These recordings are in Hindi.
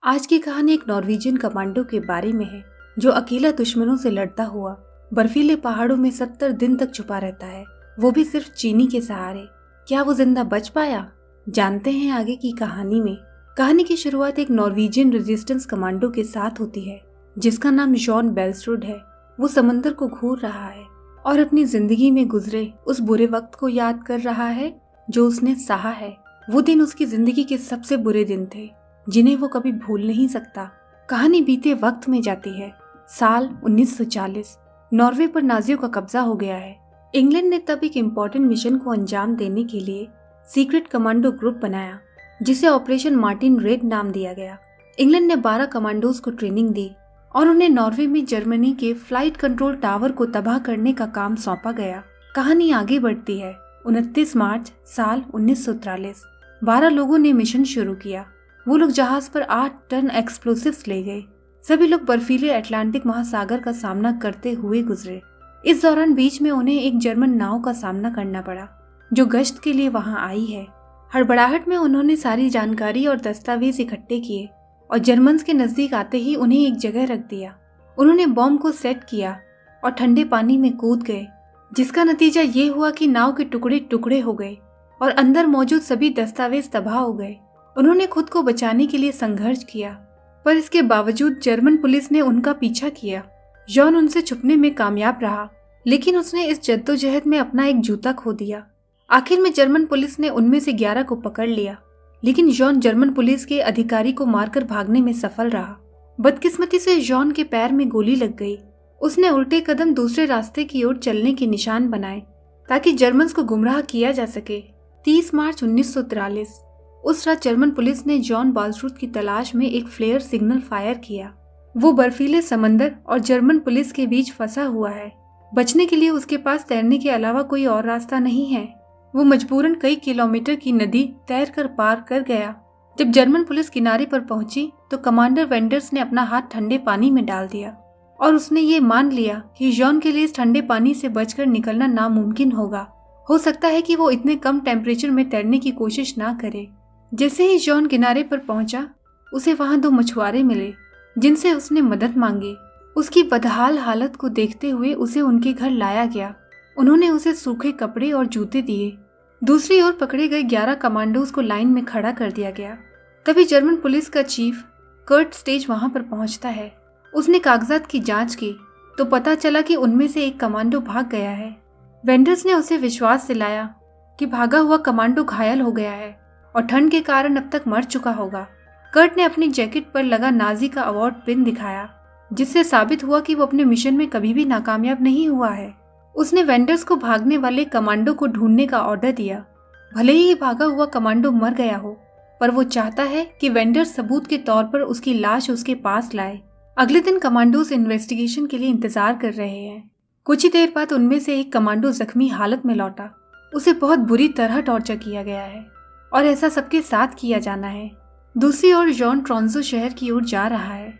आज की कहानी एक नॉर्वेजियन कमांडो के बारे में है जो अकेला दुश्मनों से लड़ता हुआ बर्फीले पहाड़ों में 70 दिन तक छुपा रहता है, वो भी सिर्फ चीनी के सहारे। क्या वो जिंदा बच पाया? जानते हैं आगे की कहानी में। कहानी की शुरुआत एक नॉर्वेजियन रेजिस्टेंस कमांडो के साथ होती है जिसका नाम जॉन बेल्सरुड है। वो समंदर को घूर रहा है और अपनी जिंदगी में गुजरे उस बुरे वक्त को याद कर रहा है जो उसने सहा है। वो दिन उसकी जिंदगी के सबसे बुरे दिन थे जिन्हें वो कभी भूल नहीं सकता। कहानी बीते वक्त में जाती है। साल 1940। नॉर्वे पर नाजियों का कब्जा हो गया है। इंग्लैंड ने तब एक इम्पोर्टेंट मिशन को अंजाम देने के लिए सीक्रेट कमांडो ग्रुप बनाया जिसे ऑपरेशन मार्टिन रेड नाम दिया गया। इंग्लैंड ने 12 कमांडोज को ट्रेनिंग दी और उन्हें नॉर्वे में जर्मनी के फ्लाइट कंट्रोल टावर को तबाह करने का काम सौंपा गया। कहानी आगे बढ़ती है। 29 मार्च साल 1943। 12 लोगों ने मिशन शुरू किया। वो लोग जहाज पर 8 टन एक्सप्लोसिव्स ले गए। सभी लोग बर्फीले अटलांटिक महासागर का सामना करते हुए गुजरे। इस दौरान बीच में उन्हें एक जर्मन नाव का सामना करना पड़ा जो गश्त के लिए वहां आई है। हड़बड़ाहट में उन्होंने सारी जानकारी और दस्तावेज इकट्ठे किए और जर्मन्स के नजदीक आते ही उन्हें एक जगह रख दिया। उन्होंने बॉम्ब को सेट किया और ठंडे पानी में कूद गए, जिसका नतीजा ये हुआ कि नाव के टुकड़े टुकड़े हो गए और अंदर मौजूद सभी दस्तावेज तबाह हो गए। उन्होंने खुद को बचाने के लिए संघर्ष किया, पर इसके बावजूद जर्मन पुलिस ने उनका पीछा किया। जॉन उनसे छुपने में कामयाब रहा, लेकिन उसने इस जद्दोजहद में अपना एक जूता खो दिया। आखिर में जर्मन पुलिस ने उनमें से 11 को पकड़ लिया, लेकिन जॉन जर्मन पुलिस के अधिकारी को मारकर भागने में सफल रहा। बदकिस्मती से जॉन के पैर में गोली लग गई। उसने उल्टे कदम दूसरे रास्ते की ओर चलने के निशान बनाए ताकि जर्मन्स को गुमराह किया जा सके। 30 मार्च 1943। उस रात जर्मन पुलिस ने जॉन बेल्सरुड की तलाश में एक फ्लेयर सिग्नल फायर किया। वो बर्फीले समंदर और जर्मन पुलिस के बीच फंसा हुआ है। बचने के लिए उसके पास तैरने के अलावा कोई और रास्ता नहीं है। वो मजबूरन कई किलोमीटर की नदी तैरकर पार कर गया। जब जर्मन पुलिस किनारे पर पहुंची तो कमांडर वेंडर्स ने अपना हाथ ठंडे पानी में डाल दिया और उसने ये मान लिया कि जॉन के लिए इस ठंडे पानी से बचकर निकलना नामुमकिन होगा। हो सकता है कि वो इतने कम टेम्परेचर में तैरने की कोशिश ना करे। जैसे ही जॉन किनारे पर पहुंचा, उसे वहां 2 मछुआरे मिले जिनसे उसने मदद मांगी। उसकी बदहाल हालत को देखते हुए उसे उनके घर लाया गया। उन्होंने उसे सूखे कपड़े और जूते दिए। दूसरी ओर पकड़े गए 11 कमांडोज को लाइन में खड़ा कर दिया गया। तभी जर्मन पुलिस का चीफ कर्ट स्टेज वहां पर पहुंचता है। उसने कागजात की जांच की तो पता चला कि उनमें से एक कमांडो भाग गया है। वेंडर्स ने उसे विश्वास दिलाया कि भागा हुआ कमांडो घायल हो गया है और ठंड के कारण अब तक मर चुका होगा। कर्ट ने अपनी जैकेट पर लगा नाजी का अवार्ड पिन दिखाया, जिससे साबित हुआ कि वो अपने मिशन में कभी भी नाकामयाब नहीं हुआ है। उसने वेंडर्स को भागने वाले कमांडो को ढूंढने का ऑर्डर दिया। भले ही भागा हुआ कमांडो मर गया हो, पर वो चाहता है कि वेंडर्स सबूत के तौर पर उसकी लाश उसके पास लाए। अगले दिन कमांडोज इन्वेस्टिगेशन के लिए इंतजार कर रहे हैं। कुछ ही देर बाद उनमें से एक कमांडो जख्मी हालत में लौटा। उसे बहुत बुरी तरह टॉर्चर किया गया है और ऐसा सबके साथ किया जाना है। दूसरी ओर जॉन ट्रोंसो शहर की ओर जा रहा है।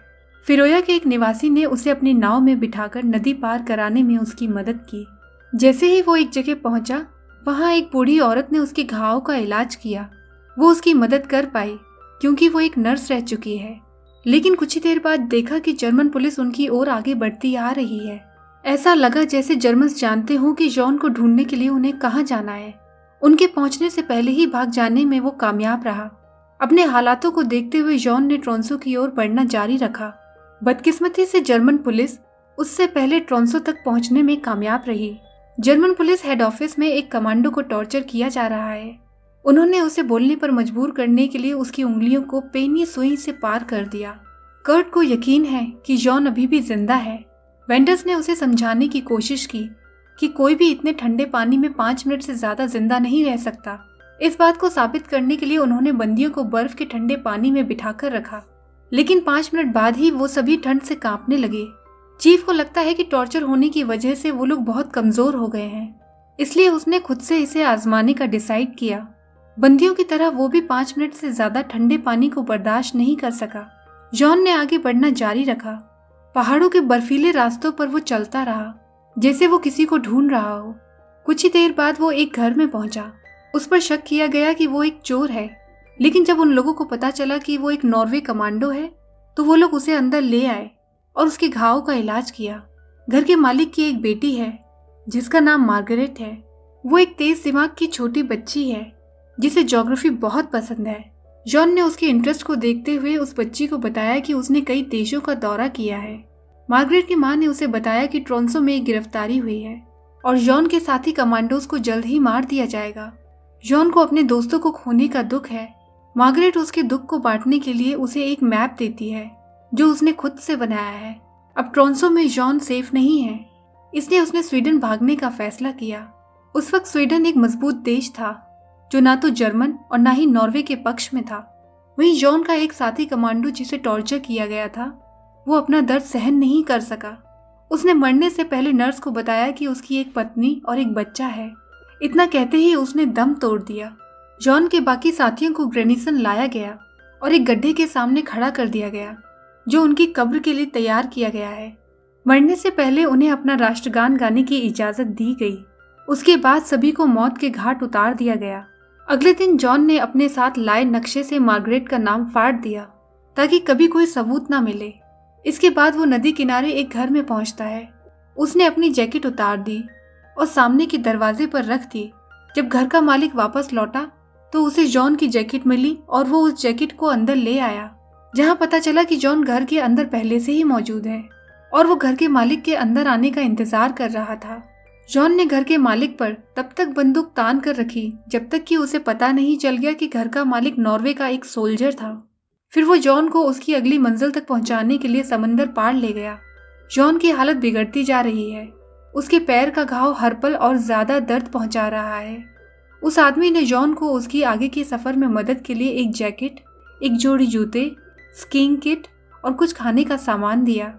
फिरोया के एक निवासी ने उसे अपनी नाव में बिठाकर नदी पार कराने में उसकी मदद की। जैसे ही वो एक जगह पहुंचा, वहां एक बूढ़ी औरत ने उसके घाव का इलाज किया। वो उसकी मदद कर पाई क्योंकि वो एक नर्स रह चुकी है। लेकिन कुछ ही देर बाद देखा कि जर्मन पुलिस उनकी ओर आगे बढ़ती आ रही है। ऐसा लगा जैसे जर्मन्स जानते हों कि जॉन को ढूंढने के लिए उन्हें कहाँ जाना है। उनके पहुंचने से पहले ही भाग जाने में वो कामयाब रहा। अपने हालातों को देखते हुए जॉन ने ट्रोंसो की ओर बढ़ना जारी रखा। बदकिस्मती से जर्मन पुलिस उससे पहले ट्रोंसो तक पहुंचने में कामयाब रही। जर्मन पुलिस हेड ऑफिस में एक कमांडो को टॉर्चर किया जा रहा है। उन्होंने उसे बोलने पर मजबूर करने के लिए उसकी उंगलियों को पेनी सुई से पार कर दिया। कर्ट को यकीन है कि जॉन अभी भी जिंदा है। वेंडर्स ने उसे समझाने की कोशिश की कि कोई भी इतने ठंडे पानी में 5 मिनट से ज्यादा जिंदा नहीं रह सकता। इस बात को साबित करने के लिए उन्होंने बंदियों को बर्फ के ठंडे पानी में बिठाकर रखा, लेकिन 5 मिनट बाद ही वो सभी ठंड से कांपने लगे। चीफ को लगता है कि टॉर्चर होने की वजह से वो लोग बहुत कमजोर हो गए हैं, इसलिए उसने खुद से इसे आजमाने का डिसाइड किया। बंदियों की तरह वो भी 5 मिनट से ज्यादा ठंडे पानी को बर्दाश्त नहीं कर सका। जॉन ने आगे बढ़ना जारी रखा। पहाड़ों के बर्फीले रास्तों पर वो चलता रहा जैसे वो किसी को ढूंढ रहा हो। कुछ ही देर बाद वो एक घर में पहुंचा। उस पर शक किया गया कि वो एक चोर है, लेकिन जब उन लोगों को पता चला कि वो एक नॉर्वे कमांडो है तो वो लोग उसे अंदर ले आए और उसके घाव का इलाज किया। घर के मालिक की एक बेटी है जिसका नाम मार्गरेट है। वो एक तेज दिमाग की छोटी बच्ची है जिसे ज्योग्राफी बहुत पसंद है। जॉन ने उसके इंटरेस्ट को देखते हुए उस बच्ची को बताया कि उसने कई देशों का दौरा किया है। मार्गरेट की मां ने उसे बताया कि ट्रोंसो में एक गिरफ्तारी हुई है और जॉन के साथी कमांडोज को जल्द ही मार दिया जाएगा। जॉन को अपने दोस्तों को खोने का दुख है। मार्गरेट उसके दुख को बांटने के लिए उसे एक मैप देती है जो उसने खुद से बनाया है। अब ट्रोंसो में जॉन सेफ नहीं है, इसलिए उसने स्वीडन भागने का फैसला किया। उस वक्त स्वीडन एक मजबूत देश था जो ना तो जर्मन और ना ही नॉर्वे के पक्ष में था। वहीं जॉन का एक साथी कमांडो जिसे टॉर्चर किया गया था वो अपना दर्द सहन नहीं कर सका। उसने मरने से पहले नर्स को बताया कि उसकी एक पत्नी और एक बच्चा है। इतना कहते ही उसने दम तोड़ दिया। जॉन के बाकी साथियों को ग्रेनिसन लाया गया और एक गड्ढे के सामने खड़ा कर दिया गया जो उनकी कब्र के लिए तैयार किया गया है। मरने से पहले उन्हें अपना राष्ट्रगान गाने की इजाजत दी गई। उसके बाद सभी को मौत के घाट उतार दिया गया। अगले दिन जॉन ने अपने साथ लाए नक्शे से मार्गरेट का नाम फाड़ दिया ताकि कभी कोई सबूत ना मिले। इसके बाद वो नदी किनारे एक घर में पहुंचता है। उसने अपनी जैकेट उतार दी और सामने के दरवाजे पर रख दी। जब घर का मालिक वापस लौटा तो उसे जॉन की जैकेट मिली और वो उस जैकेट को अंदर ले आया, जहां पता चला कि जॉन घर के अंदर पहले से ही मौजूद है और वो घर के मालिक के अंदर आने का इंतजार कर रहा था। जॉन ने घर के मालिक पर तब तक बंदूक तान कर रखी जब तक कि उसे पता नहीं चल गया कि घर का मालिक नॉर्वे का एक सोल्जर था। फिर वो जॉन को उसकी अगली मंजिल तक पहुंचाने के लिए समंदर पार ले गया। जॉन की हालत बिगड़ती जा रही है। उसके पैर का घाव हर पल और ज्यादा दर्द पहुंचा रहा है। उस आदमी ने जॉन को उसकी आगे के सफर में मदद के लिए एक जैकेट, एक जोड़ी जूते, स्कीइंग किट और कुछ खाने का सामान दिया।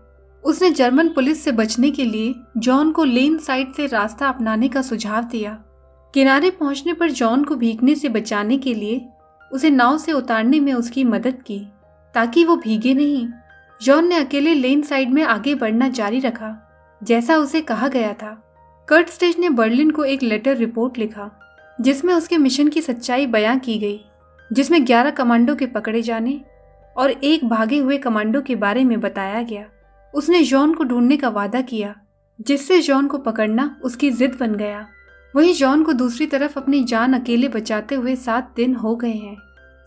उसने जर्मन पुलिस से बचने के लिए जॉन को लेन साइड से रास्ता अपनाने का सुझाव दिया। किनारे पहुंचने पर जॉन को भीगने से बचाने के लिए उसे नाव से उतारने में उसकी मदद की ताकि वो भीगे नहीं। जॉन ने अकेले लेन साइड में आगे बढ़ना जारी रखा जैसा उसे कहा गया था। कर्ट स्टेज ने बर्लिन को एक लेटर रिपोर्ट लिखा जिसमें उसके मिशन की सच्चाई बयां की गई, जिसमें 11 कमांडो के पकड़े जाने और एक भागे हुए कमांडो के बारे में बताया गया। उसने जॉन को ढूंढने का वादा किया जिससे जॉन को पकड़ना उसकी जिद बन गया। वहीं जॉन को दूसरी तरफ अपनी जान अकेले बचाते हुए 7 दिन हो गए हैं।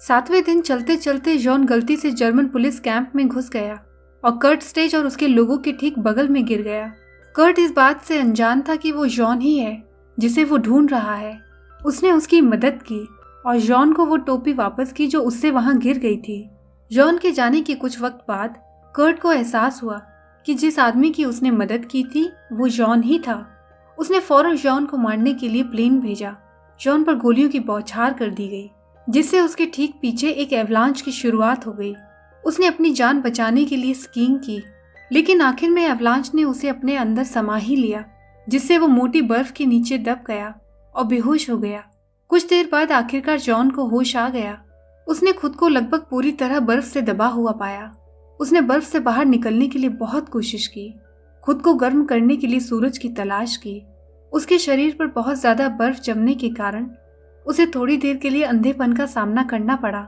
7वें दिन चलते चलते जॉन गलती से जर्मन पुलिस कैंप में घुस गया और कर्ट स्टेज और उसके लोगों के ठीक बगल में गिर गया। कर्ट इस बात से अनजान था कि वो जॉन ही है जिसे वो ढूंढ रहा है। उसने उसकी मदद की और जॉन को वो टोपी वापस की जो उससे वहां गिर गई थी। जॉन के जाने के कुछ वक्त बाद कर्ट को एहसास हुआ कि जिस आदमी की उसने मदद की थी वो जॉन ही था। उसने फौरन जॉन को मारने के लिए प्लेन भेजा। जॉन पर गोलियों की बौछार कर दी गई जिससे उसके ठीक पीछे एक एवलांच की शुरुआत हो गई। उसने अपनी जान बचाने के लिए स्कीइंग की लेकिन आखिर में एवलांच ने उसे अपने अंदर समा ही लिया जिससे वो मोटी बर्फ के नीचे दब गया और बेहोश हो गया। कुछ देर बाद आखिरकार जॉन को होश आ गया। उसने खुद को लगभग पूरी तरह बर्फ से दबा हुआ पाया। उसने बर्फ से बाहर निकलने के लिए बहुत कोशिश की, खुद को गर्म करने के लिए सूरज की तलाश की। उसके शरीर पर बहुत ज्यादा बर्फ जमने के कारण उसे थोड़ी देर के लिए अंधेपन का सामना करना पड़ा।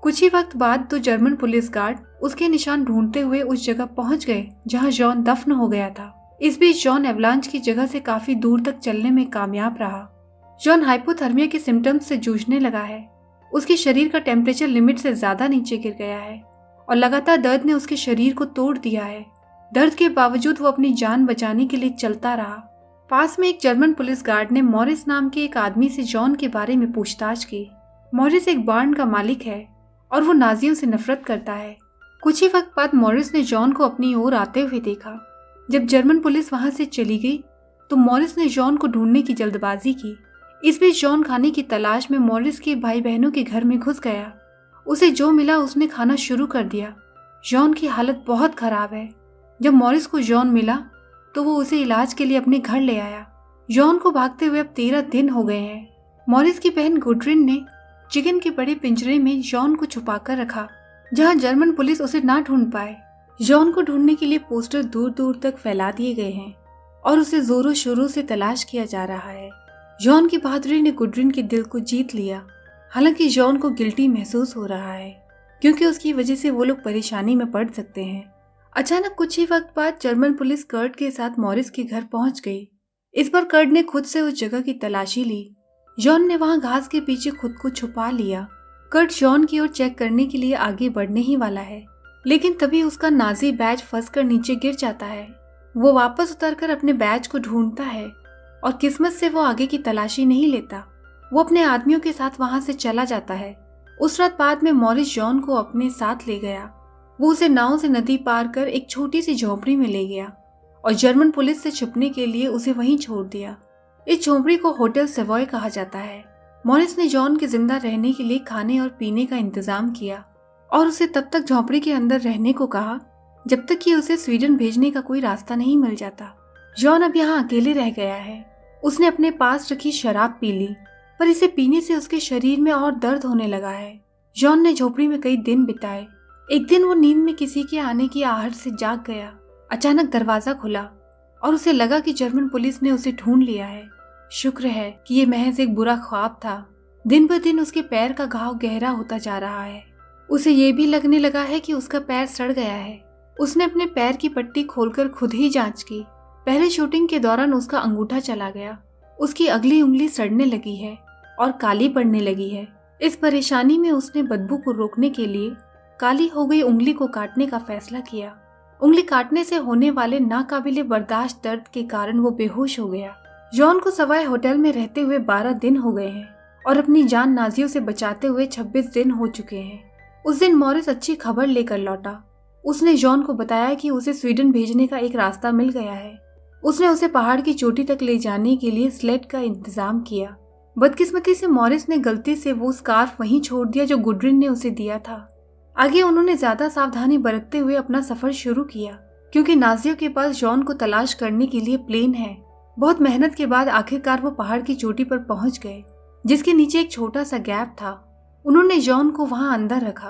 कुछ ही वक्त बाद 2 जर्मन पुलिस गार्ड उसके निशान ढूंढते हुए उस जगह पहुंच गए जहां जॉन दफन हो गया था। इस बीच जॉन एवलांच की जगह से काफी दूर तक चलने में कामयाब रहा। जॉन हाइपोथर्मिया के सिम्टम्स से जूझने लगा है। उसके शरीर का टेम्परेचर लिमिट से ज्यादा नीचे गिर गया है और लगातार दर्द ने उसके शरीर को तोड़ दिया है। दर्द के बावजूद वो अपनी जान बचाने के लिए चलता रहा। पास में एक जर्मन पुलिस गार्ड ने मॉरिस नाम के एक आदमी से जॉन के बारे में पूछताछ की। मॉरिस एक बार्न का मालिक है और वो नाजियों से नफरत करता है। कुछ ही वक्त बाद मॉरिस ने जॉन को अपनी ओर आते हुए देखा। जब जर्मन पुलिस वहां से चली गई तो मॉरिस ने जॉन को ढूंढने की जल्दबाजी की। इस बीच जॉन खाने की तलाश में मॉरिस के भाई बहनों के घर में घुस गया। उसे जो मिला उसने खाना शुरू कर दिया। जॉन की हालत बहुत खराब है। जब मॉरिस को जॉन मिला तो वो उसे इलाज के लिए अपने घर ले आया। जॉन को भागते हुए अब 13 दिन हो गए हैं। मॉरिस की बहन गुडरिन ने चिकन के बड़े पिंजरे में जॉन को छुपाकर रखा जहां जर्मन पुलिस उसे ना ढूंढ पाए। जॉन को ढूंढने के लिए पोस्टर दूर दूर तक फैला दिए गए हैं और उसे जोरों शोरों से तलाश किया जा रहा है। जॉन की बहादुरी ने गुडरिन के दिल को जीत लिया। हालांकि जॉन को गिल्टी महसूस हो रहा है क्योंकि उसकी वजह से वो लोग परेशानी में पड़ सकते हैं। अचानक कुछ ही वक्त बाद जर्मन पुलिस कर्ट के साथ मॉरिस के घर पहुंच गई। इस बार कर्ट ने खुद से उस जगह की तलाशी ली। जॉन ने वहां घास के पीछे खुद को छुपा लिया। कर्ट जॉन की ओर चेक करने के लिए आगे बढ़ने ही वाला है, लेकिन तभी उसका नाजी बैज फंसकर नीचे गिर जाता है। वो वापस उतरकर अपने बैज को ढूंढता है और किस्मत से वो आगे की तलाशी नहीं लेता। वो अपने आदमियों के साथ वहां से चला जाता है। उस रात बाद में मॉरिस जॉन को अपने साथ ले गया। वो उसे नाव से नदी पार कर एक छोटी सी झोपड़ी में ले गया और जर्मन पुलिस से छुपने के लिए उसे वहीं छोड़ दिया। इस झोपड़ी को होटल सेवॉय कहा जाता है। मॉरिस ने जॉन के जिंदा रहने के लिए खाने और पीने का इंतजाम किया और उसे तब तक झोपड़ी के अंदर रहने को कहा जब तक कि उसे स्वीडन भेजने का कोई रास्ता नहीं मिल जाता। जॉन अब यहाँ अकेले रह गया है। उसने अपने पास रखी शराब पी ली, पर इसे पीने से उसके शरीर में और दर्द होने लगा है। जॉन ने झोपड़ी में कई दिन बिताए। एक दिन वो नींद में किसी के आने की आहट से जाग गया। अचानक दरवाजा खुला और उसे लगा कि जर्मन पुलिस ने उसे ढूंढ लिया है। शुक्र है कि ये महज एक बुरा ख्वाब था। दिन ब दिन उसके पैर का घाव गहरा होता जा रहा है। उसे ये भी लगने लगा है कि उसका पैर सड़ गया है। उसने अपने पैर की पट्टी खोलकर खुद ही जांच की। पहले शूटिंग के दौरान उसका अंगूठा चला गया। उसकी अगली उंगली सड़ने लगी है और काली पड़ने लगी है। इस परेशानी में उसने बदबू को रोकने के लिए काली हो गई उंगली को काटने का फैसला किया। उंगली काटने से होने वाले नाकाबिले बर्दाश्त दर्द के कारण वो बेहोश हो गया। जॉन को सवाई होटल में रहते हुए 12 दिन हो गए हैं और अपनी जान नाजियों से बचाते हुए 26 दिन हो चुके हैं। उस दिन मॉरिस अच्छी खबर लेकर लौटा। उसने जॉन को बताया कि उसे स्वीडन भेजने का एक रास्ता मिल गया है। उसने उसे पहाड़ की चोटी तक ले जाने के लिए स्लेड का इंतजाम किया। बदकिस्मती से मॉरिस ने गलती से वो स्कार्फ वहीं छोड़ दिया जो गुडरिन ने उसे दिया था। आगे उन्होंने ज्यादा सावधानी बरतते हुए अपना सफर शुरू किया क्योंकि नाजियों के पास जॉन को तलाश करने के लिए प्लेन है। बहुत मेहनत के बाद आखिरकार वो पहाड़ की चोटी पर पहुंच गए, जिसके नीचे एक छोटा सा गैप था। उन्होंने जॉन को वहां अंदर रखा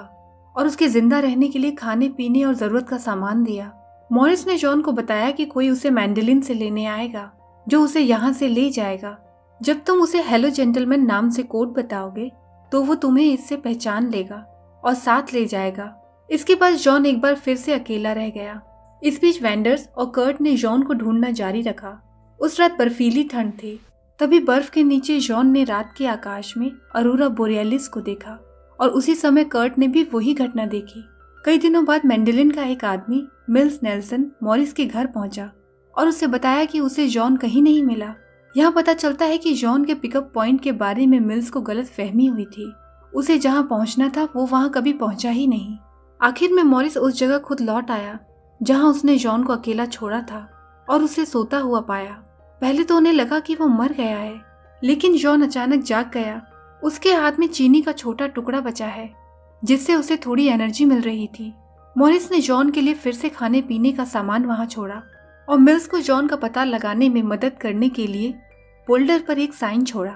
और उसके जिंदा रहने के लिए खाने पीने और जरूरत का सामान दिया। मॉरिस ने जॉन को बताया कि कोई उसे मैंडेलिन से लेने आएगा जो उसे यहाँ से ले जाएगा। जब तुम उसे हेलो जेंटलमैन नाम से कोड बताओगे तो वो तुम्हें इससे पहचान लेगा और साथ ले जाएगा। इसके बाद जॉन एक बार फिर से अकेला रह गया। इस बीच वेंडर्स और कर्ट ने जॉन को ढूंढना जारी रखा। उस रात बर्फीली ठंड थी। तभी बर्फ के नीचे जॉन ने रात के आकाश में अरोरा बोरियलिस को देखा और उसी समय कर्ट ने भी वही घटना देखी। कई दिनों बाद मैंडेलिन का एक आदमी मिल्स नेल्सन मॉरिस के घर पहुंचा और उसे बताया कि उसे जॉन कहीं नहीं मिला। यहाँ पता चलता है कि जॉन के पिकअप पॉइंट के बारे में मिल्स को गलत फहमी हुई थी। उसे जहाँ पहुंचना था वो वहाँ कभी पहुंचा ही नहीं। आखिर में मॉरिस उस जगह खुद लौट आया जहाँ उसने जॉन को अकेला छोड़ा था और उसे सोता हुआ पाया। पहले तो उन्हें लगा कि वो मर गया है, लेकिन जॉन अचानक जाग गया। उसके हाथ में चीनी का छोटा टुकड़ा बचा है जिससे उसे थोड़ी एनर्जी मिल रही थी। मॉरिस ने जॉन के लिए फिर से खाने पीने का सामान वहां छोड़ा और मिल्स को जॉन का पता लगाने में मदद करने के लिए बोल्डर पर एक साइन छोड़ा।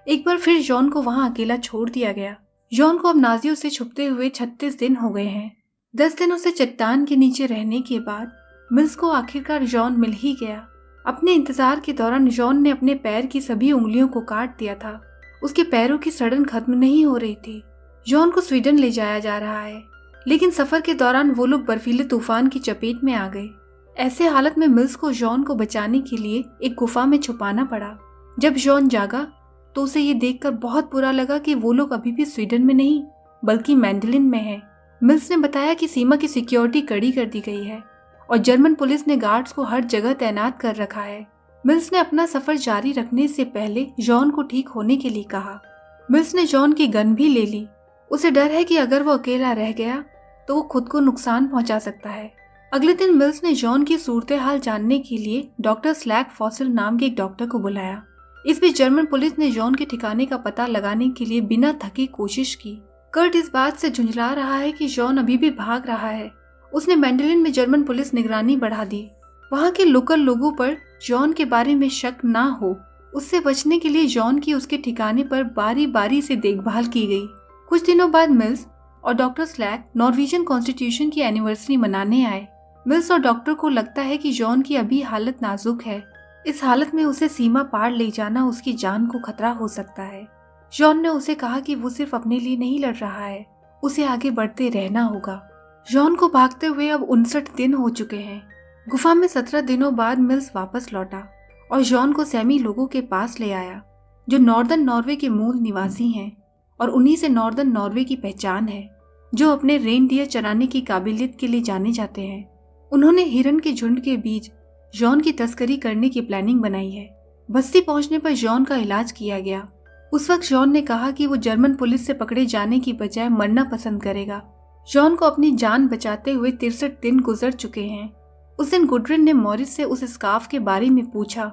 एक बार फिर जॉन को वहां अकेला छोड़ दिया गया। जॉन को अब नाजियों से छुपते हुए 36 दिन हो गए हैं। 10 दिनों से चट्टान के नीचे रहने के बाद मिल्स को आखिरकार जॉन मिल ही गया। अपने इंतजार के दौरान जॉन ने अपने पैर की सभी उंगलियों को काट दिया था। उसके पैरों की सड़न खत्म नहीं हो रही थी। जॉन को स्वीडन ले जाया जा रहा है, लेकिन सफर के दौरान वो लोग बर्फीले तूफान की चपेट में आ गए। ऐसे हालत में मिल्स को जॉन को बचाने के लिए एक गुफा में छुपाना पड़ा। जब जॉन जागा तो उसे ये देखकर बहुत बुरा लगा कि वो लोग अभी भी स्वीडन में नहीं बल्कि मैंडेलिन में है। मिल्स ने बताया कि सीमा की सिक्योरिटी कड़ी कर दी गई है और जर्मन पुलिस ने गार्ड्स को हर जगह तैनात कर रखा है। मिल्स ने अपना सफर जारी रखने से पहले जॉन को ठीक होने के लिए कहा। मिल्स ने जॉन की गन भी ले ली। उसे डर है कि अगर वो अकेला रह गया तो वो खुद को नुकसान पहुंचा सकता है। अगले दिन मिल्स ने जॉन की सूरत हाल जानने के लिए डॉक्टर स्लैक फॉसिल नाम के एक डॉक्टर को बुलाया। इस बीच जर्मन पुलिस ने जॉन के ठिकाने का पता लगाने के लिए बिना थके कोशिश की। कर्ट इस बात से झुंझला रहा है कि जॉन अभी भी भाग रहा है। उसने मैंडेलिन में जर्मन पुलिस निगरानी बढ़ा दी। वहाँ के लोकल लोगों पर जॉन के बारे में शक ना हो, उससे बचने के लिए जॉन की उसके ठिकाने पर बारी बारी से देखभाल की गई। कुछ दिनों बाद मिल्स और डॉक्टर स्लैक नॉर्वेजियन कॉन्स्टिट्यूशन की एनिवर्सरी मनाने आए। मिल्स और डॉक्टर को लगता है कि जॉन की अभी हालत नाजुक है। इस हालत में उसे सीमा पार ले जाना उसकी जान को खतरा हो सकता है। जॉन ने उसे कहा कि वो सिर्फ अपने लिए नहीं लड़ रहा है, उसे आगे बढ़ते रहना होगा। जॉन को भागते हुए अब 59 दिन हो चुके हैं। गुफा में 17 दिनों बाद मिल्स वापस लौटा और जॉन को सैमी लोगों के पास ले आया, जो नॉर्दर्न नॉर्वे के मूल निवासी हैं और उन्हीं से नॉर्दर्न नॉर्वे की पहचान है, जो अपने रेनडियर चराने की काबिलियत के लिए जाने जाते हैं। उन्होंने हिरन के झुंड के बीच जॉन की तस्करी करने की प्लानिंग बनाई है। बस्ती पहुंचने पर जॉन का इलाज किया गया। उस वक्त जॉन ने कहा कि वो जर्मन पुलिस से पकड़े जाने की बजाय मरना पसंद करेगा। जॉन को अपनी जान बचाते हुए 63 दिन गुजर चुके हैं। उस दिन गुडरिन ने मॉरिस से उस स्कार्फ के बारे में पूछा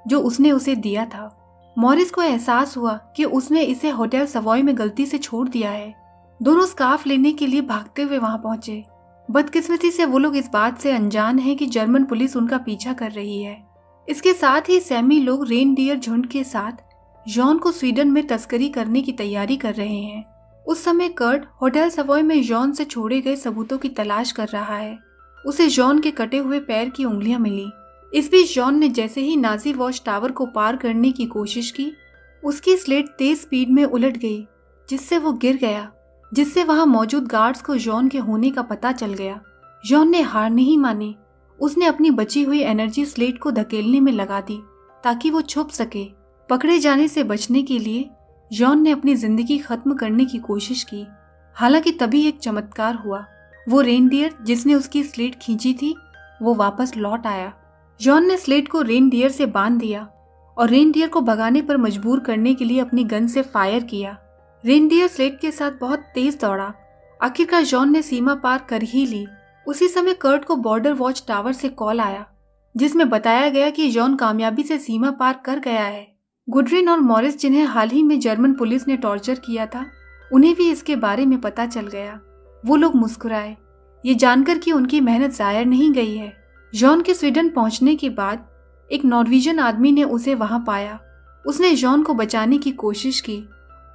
जो उसने उसे दिया था। मॉरिस को एहसास हुआ कि उसने इसे होटल सवॉय में गलती से छोड़ दिया है। दोनों स्कार्फ लेने के लिए भागते हुए वहां पहुंचे। बदकिस्मती से वो लोग इस बात से अनजान हैं कि जर्मन पुलिस उनका पीछा कर रही है। इसके साथ ही सैमी लोग रेनडियर झुंड के साथ जॉन को स्वीडन में तस्करी करने की तैयारी कर रहे हैं। उस समय कर्ट होटल सवॉय में जॉन से छोड़े गए सबूतों की तलाश कर रहा है। उसे जॉन के कटे हुए पैर की उंगलियां मिली। इस बीच जॉन ने जैसे ही नाजी वॉच टावर को पार करने की कोशिश की, उसकी स्लेट तेज स्पीड में उलट गई, जिससे वो गिर गया, जिससे वहां मौजूद गार्ड्स को जॉन के होने का पता चल गया। जॉन ने हार नहीं मानी। उसने अपनी बची हुई एनर्जी स्लेट को धकेलने में लगा दी ताकि वो छुप सके। पकड़े जाने से बचने के लिए जॉन ने अपनी जिंदगी खत्म करने की कोशिश की। हालांकि तभी एक चमत्कार हुआ। वो रेनडियर जिसने उसकी स्लेट खींची थी, वो वापस लौट आया। जॉन ने स्लेट को रेनडियर से बांध दिया और रेनडियर को भगाने पर मजबूर करने के लिए अपनी गन से फायर किया। रेनडियर स्लेट के साथ बहुत तेज दौड़ा। आखिरकार जॉन ने सीमा पार कर ही ली। उसी समय कर्ट को बॉर्डर वॉच टावर से कॉल आया, जिसमें बताया गया कि जॉन कामयाबी से सीमा पार कर गया है। गुडरिन और मॉरिस, जिन्हें हाल ही में जर्मन पुलिस ने टॉर्चर किया था, उन्हें भी इसके बारे में पता चल गया। वो लोग मुस्कुराए, ये जानकर कि उनकी मेहनत जाया नहीं गई है। जॉन के स्वीडन पहुंचने के बाद एक नॉर्वेजियन आदमी ने उसे वहां पाया। उसने जॉन को बचाने की कोशिश की,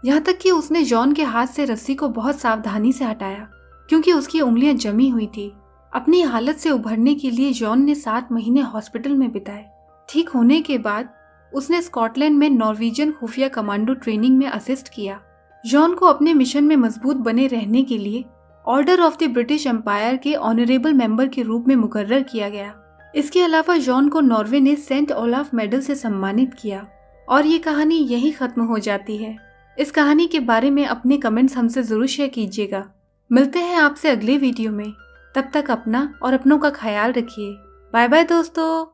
यहाँ तक कि उसने जॉन के हाथ से रस्सी को बहुत सावधानी से हटाया, क्योंकि उसकी उंगलियां जमी हुई थी। अपनी हालत से उभरने के लिए जॉन ने 7 महीने हॉस्पिटल में बिताए। ठीक होने के बाद उसने स्कॉटलैंड में नॉर्वेजियन खुफिया कमांडो ट्रेनिंग में असिस्ट किया। जॉन को अपने मिशन में मजबूत बने रहने के लिए Order of the British Empire के ऑनरेबल मेंबर के रूप में मुकर्रर किया गया। इसके अलावा जॉन को नॉर्वे ने सेंट ओलाफ मेडल से सम्मानित किया। और ये कहानी यहीं खत्म हो जाती है। इस कहानी के बारे में अपने कमेंट्स हमसे जरूर शेयर कीजिएगा। मिलते हैं आपसे अगले वीडियो में। तब तक अपना और अपनों का ख्याल रखिए। बाय बाय दोस्तों।